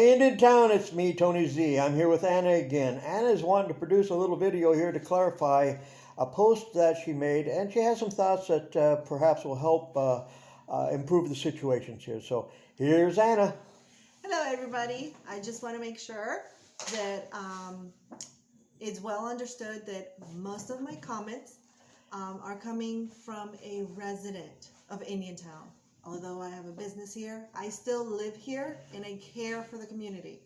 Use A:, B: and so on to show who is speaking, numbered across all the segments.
A: Hey, in town, it's me, Tony Z. I'm here with Anna again. Anna's wanting to produce a little video here to clarify a post that she made, and she has some thoughts that perhaps will help improve the situations here. So here's Anna.
B: Hello, everybody. I just want to make sure that it's well understood that most of my comments are coming from a resident of Indiantown. Although I have a business here, I still live here and I care for the community.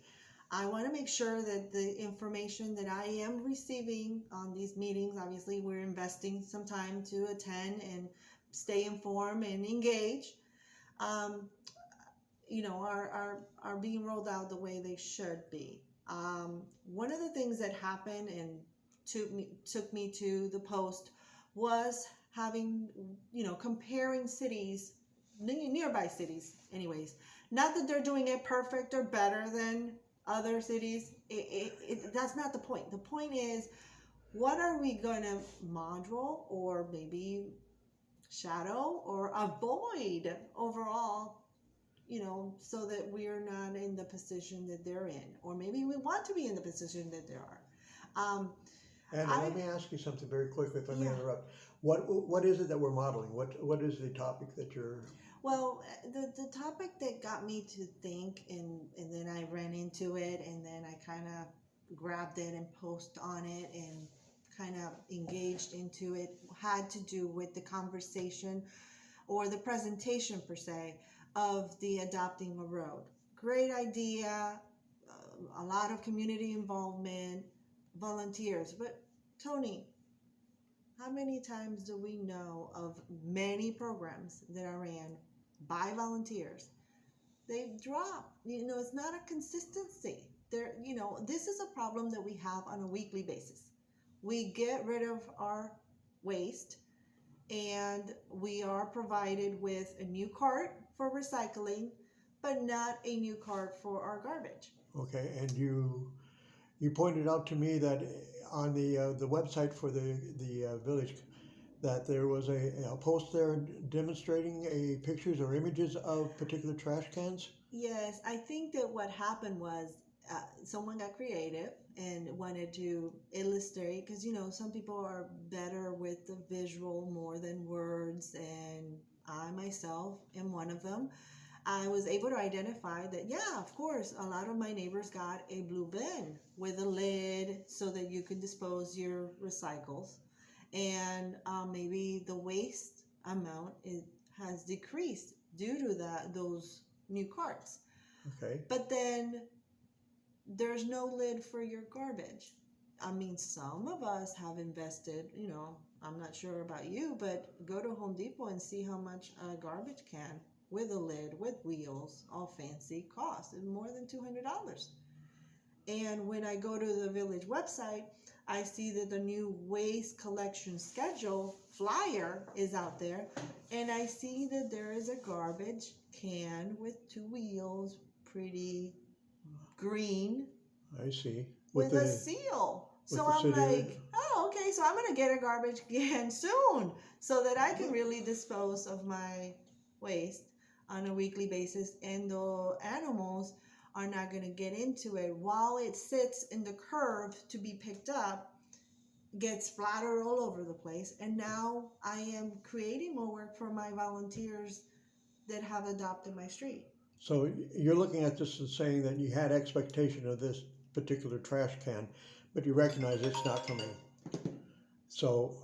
B: I want to make sure that the information that I am receiving on these meetings, obviously, we're investing some time to attend and stay informed and engage. Um, are being rolled out the way they should be. One of the things that happened and took me to the post was having, comparing cities, nearby cities, anyways. Not that they're doing it perfect or better than other cities. That's not the point. The point is, what are we going to module or maybe shadow or avoid overall, so that we're not in the position that they're in, or maybe we want to be in the position that they are.
A: Anna, let me ask you something very quickly, if I may interrupt. What is it that we're modeling? What is the topic that you're?
B: Well, the topic that got me to think, and then I ran into it, and then I kind of grabbed it and posted on it and kind of engaged into it, had to do with the conversation or the presentation per se of the adopting a road. Great idea, a lot of community involvement, volunteers. But Tony, how many times do we know of many programs that are ran by volunteers? They drop. It's not a consistency. This is a problem that we have on a weekly basis. We get rid of our waste and we are provided with a new cart for recycling, but not a new cart for our garbage.
A: Okay, and you pointed out to me that on the website for the village that there was a post there demonstrating pictures or images of particular trash cans.
B: Yes, I think that what happened was someone got creative and wanted to illustrate, because some people are better with the visual more than words, and I myself am one of them. I was able to identify that, yeah, of course, a lot of my neighbors got a blue bin with a lid so that you could dispose your recycles, and maybe the waste amount has decreased due to those new carts.
A: Okay.
B: But then there's no lid for your garbage. I mean, some of us have invested, I'm not sure about you, but go to Home Depot and see how much a garbage can with a lid, with wheels, all fancy, costs. It's more than $200. And when I go to the village website, I see that the new waste collection schedule flyer is out there, and I see that there is a garbage can with two wheels, pretty green,
A: I see.
B: with a seal. So
A: the
B: I'm
A: city.
B: like, oh, okay, so I'm going to get a garbage can soon so that I can really dispose of my waste on a weekly basis, and the animals are not going to get into it while it sits in the curb to be picked up, gets splattered all over the place. And now I am creating more work for my volunteers that have adopted my street.
A: So you're looking at this and saying that you had expectation of this particular trash can, but you recognize it's not coming. So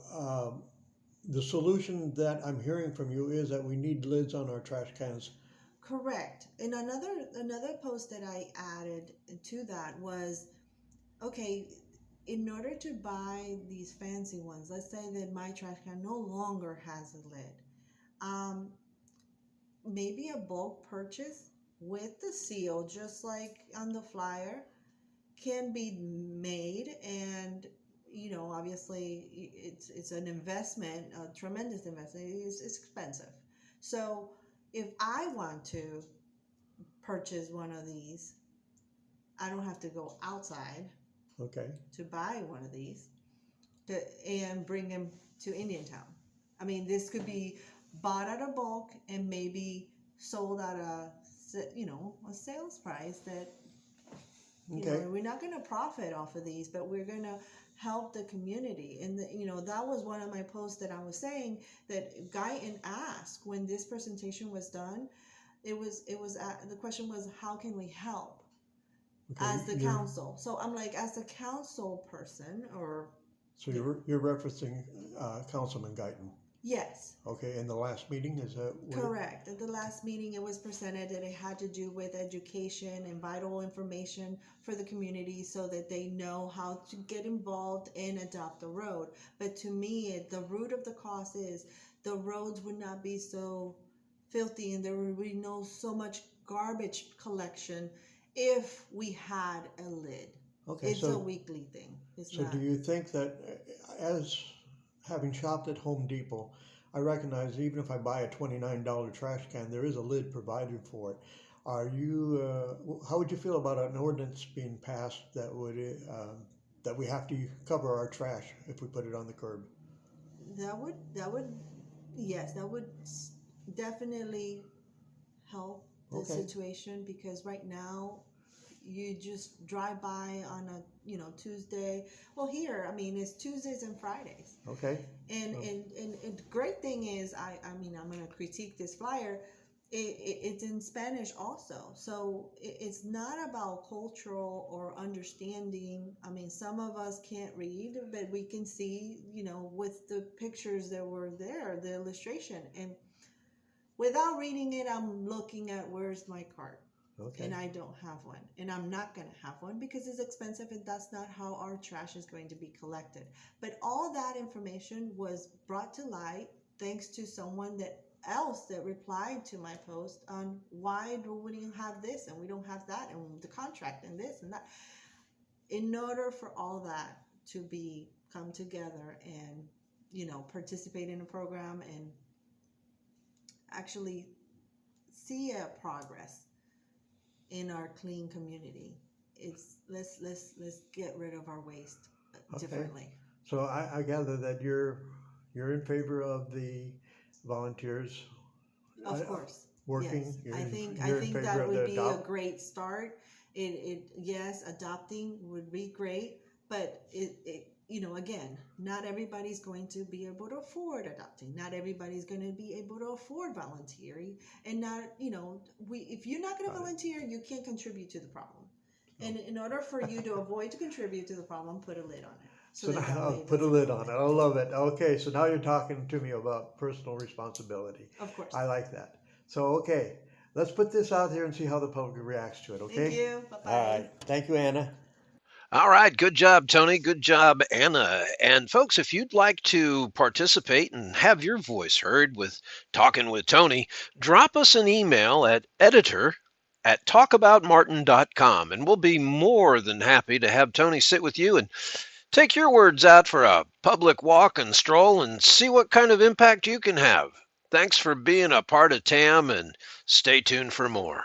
A: the solution that I'm hearing from you is that we need lids on our trash cans.
B: Correct. And another post that I added to that was, okay, in order to buy these fancy ones, let's say that my trash can no longer has a lid. Maybe a bulk purchase with the seal, just like on the flyer, can be made, and obviously it's an investment, a tremendous investment. It's expensive. So if I want to purchase one of these, I don't have to go outside to buy one of these and bring them to Indiantown. I mean, this could be bought at a bulk and maybe sold at a sales price that
A: Okay.
B: And we're not going to profit off of these, but we're going to help the community. And that was one of my posts that I was saying that Guyton asked when this presentation was done. The question was, how can we help
A: Okay.
B: as the council? So I'm like, as a council person, or
A: So you're referencing Councilman Guyton.
B: yes.
A: Okay, in the last meeting, is that
B: correct? At the last meeting, it was presented that it had to do with education and vital information for the community so that they know how to get involved and adopt a road. But to me, the root of the cause is the roads would not be so filthy and there would be no so much garbage collection if we had a lid.
A: Okay,
B: It's a weekly thing. It's
A: so
B: not.
A: do you think that, as having shopped at Home Depot, I recognize even if I buy a $29 trash can, there is a lid provided for it. Are you? How would you feel about an ordinance being passed that would that we have to cover our trash if we put it on the curb?
B: That would yes, that would definitely help the
A: Okay.
B: situation, because right now you just drive by on a Tuesday. Well, here, I mean, it's Tuesdays and Fridays.
A: Okay.
B: And the great thing is, I mean, I'm going to critique this flyer. It's in Spanish also, so it's not about cultural or understanding. I mean, some of us can't read, but we can see, with the pictures that were there, the illustration, and without reading it, I'm looking at where's my cart.
A: Okay.
B: And I don't have one. And I'm not going to have one because it's expensive and that's not how our trash is going to be collected. But all that information was brought to light thanks to someone else that replied to my post on why do we have this and we don't have that and the contract and this and that. In order for all that to come together and, participate in a program and actually see a progress in our clean community, it's let's get rid of our waste differently.
A: So I gather that you're in favor of the volunteers.
B: Of course,
A: working.
B: Yes. I think that would be a great start. Yes, adopting would be great, but again, not everybody's going to be able to afford adopting. Not everybody's going to be able to afford volunteering, and not if you're not going to volunteer, you can't contribute to the problem. And in order for you to avoid to contribute to the problem, put a lid on it.
A: So now I'll put a lid on it. I love it. Okay, so now you're talking to me about personal responsibility.
B: Of course.
A: I like that. So, okay, let's put this out there and see how the public reacts to it, okay?
B: Thank you. Bye-bye.
A: All right. Thank you, Anna.
C: All right. Good job, Tony. Good job, Anna. And folks, if you'd like to participate and have your voice heard with Talking with Tony, drop us an email at editor@talkaboutmartin.com, and we'll be more than happy to have Tony sit with you and take your words out for a public walk and stroll and see what kind of impact you can have. Thanks for being a part of TAM, and stay tuned for more.